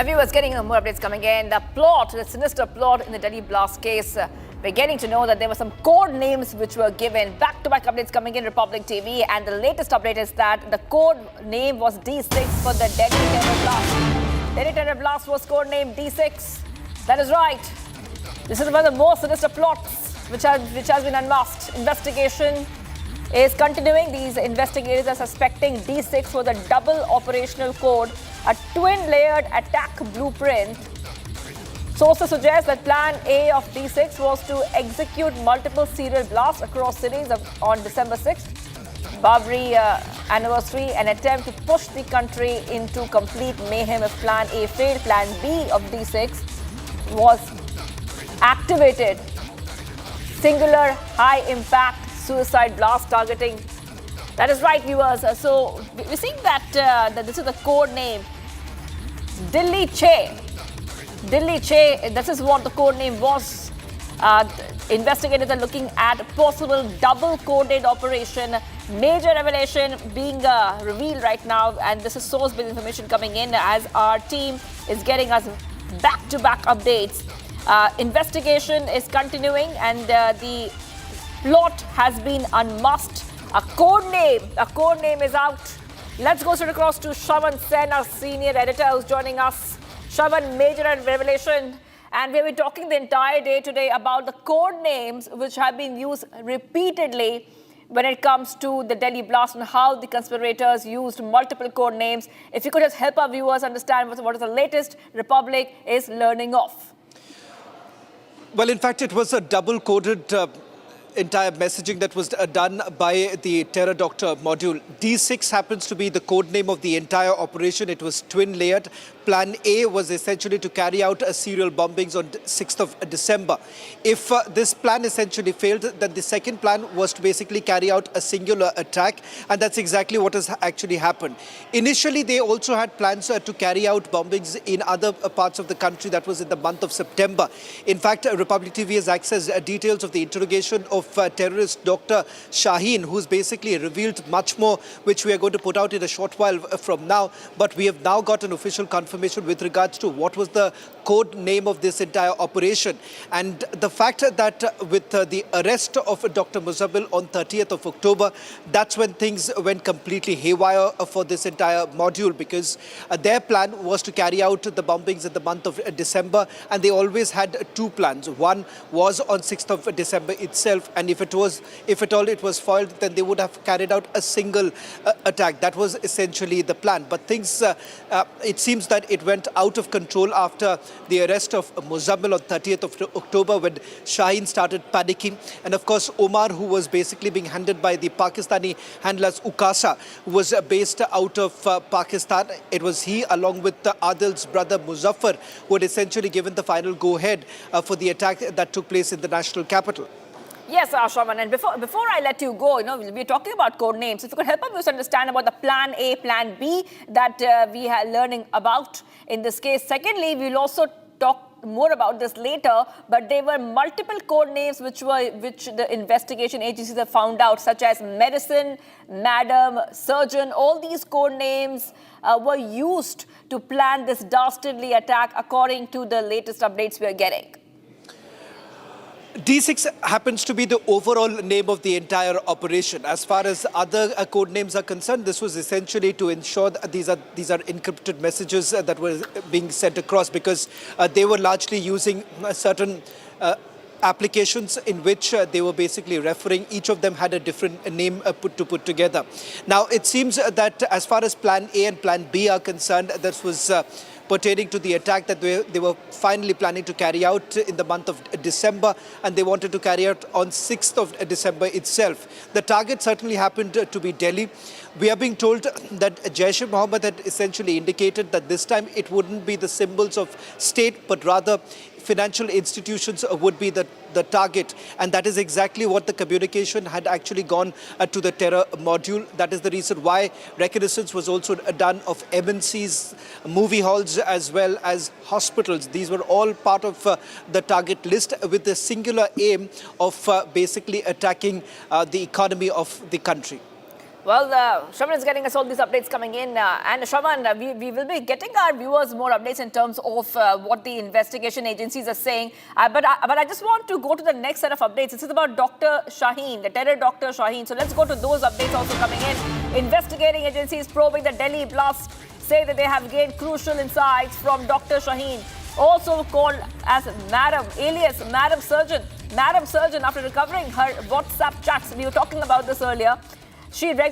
Viewers, getting more updates coming in. The sinister plot in the Delhi blast case. We're getting to know that there were some code names which were given. Back-to-back updates coming in Republic TV. And the latest update is that the code name was D-6 for the Delhi terror blast. Delhi terror blast was code named D-6. That is right. This is one of the most sinister plots which has been unmasked. Investigation is continuing. These investigators are suspecting D-6 for the double operational code, a twin-layered attack blueprint. Sources suggest that plan A of D-6 was to execute multiple serial blasts across cities on December 6th, Babri anniversary, an attempt to push the country into complete mayhem. If plan A failed, plan B of D-6 was activated. Singular, high-impact suicide blast targeting. That is right, viewers. So we're seeing that this is the code name, Delhi Che. Delhi Che, this is what the code name was. Investigators are looking at possible double-coded operation. Major revelation being revealed right now, and this is source-based information coming in as our team is getting us back-to-back updates. Investigation is continuing, and the plot has been unmasked. A code name is out. Let's go straight across to Shravan Sen, our senior editor, who's joining us. Shravan, major revelation, and we've been talking the entire day today about the code names which have been used repeatedly when it comes to the Delhi blast and how the conspirators used multiple code names. If you could just help our viewers understand what is the latest Republic is learning of. Well, in fact, it was a double-coded entire messaging that was done by the terror doctor module. D6 happens to be the code name of the entire operation. It was twin-layered. Plan A was essentially to carry out serial bombings on 6th of December. If this plan essentially failed, then the second plan was to basically carry out a singular attack, and that's exactly what has actually happened. Initially, they also had plans to carry out bombings in other parts of the country. That was in the month of September. In fact, Republic TV has accessed details of the interrogation of terrorist Dr. Shaheen, who's basically revealed much more, which we are going to put out in a short while from now. But we have now got an official confirmation with regards to what was the code name of this entire operation. And the fact that with the arrest of Dr. Muzamil on 30th of October, that's when things went completely haywire for this entire module, because their plan was to carry out the bombings in the month of December, and they always had two plans. One was on 6th of December itself, and if at all it was foiled, then they would have carried out a single attack. That was essentially the plan. But things, it seems that it went out of control after the arrest of Muzamil on 30th of October, when Shaheen started panicking. And of course, Omar, who was basically being handled by the Pakistani handlers Ukasa, who was based out of Pakistan. It was he, along with Adil's brother Muzaffar, who had essentially given the final go-ahead for the attack that took place in the national capital. Yes, Shravan, and before I let you go, we're talking about code names. If you could help us understand about the plan A, plan B that we are learning about in this case. Secondly, we'll also talk more about this later, but there were multiple code names which the investigation agencies have found out, such as medicine, madam, surgeon. All these code names were used to plan this dastardly attack, according to the latest updates we are getting. D6 happens to be the overall name of the entire operation. As far as other code names are concerned, this was essentially to ensure that these are encrypted messages that were being sent across, because they were largely using certain applications in which they were basically referring. Each of them had a different name put together. Now, it seems that as far as plan A and plan B are concerned, this was pertaining to the attack that they were finally planning to carry out in the month of December, and they wanted to carry out on 6th of December itself. The target certainly happened to be Delhi. We are being told that Jaish-e-Mohammed had essentially indicated that this time it wouldn't be the symbols of state, but rather financial institutions would be the target. And that is exactly what the communication had actually gone to the terror module. That is the reason why reconnaissance was also done of MNCs, movie halls, as well as hospitals. These were all part of the target list, with the singular aim of basically attacking the economy of the country. Well, Shravan is getting us all these updates coming in. And Shravan, we will be getting our viewers more updates in terms of what the investigation agencies are saying. But I just want to go to the next set of updates. This is about Dr. Shaheen, the terror Dr. Shaheen. So let's go to those updates also coming in. Investigating agencies probing the Delhi blast say that they have gained crucial insights from Dr. Shaheen, also called as Madam, alias Madam Surgeon. Madam Surgeon, after recovering her WhatsApp chats, we were talking about this earlier, she regularly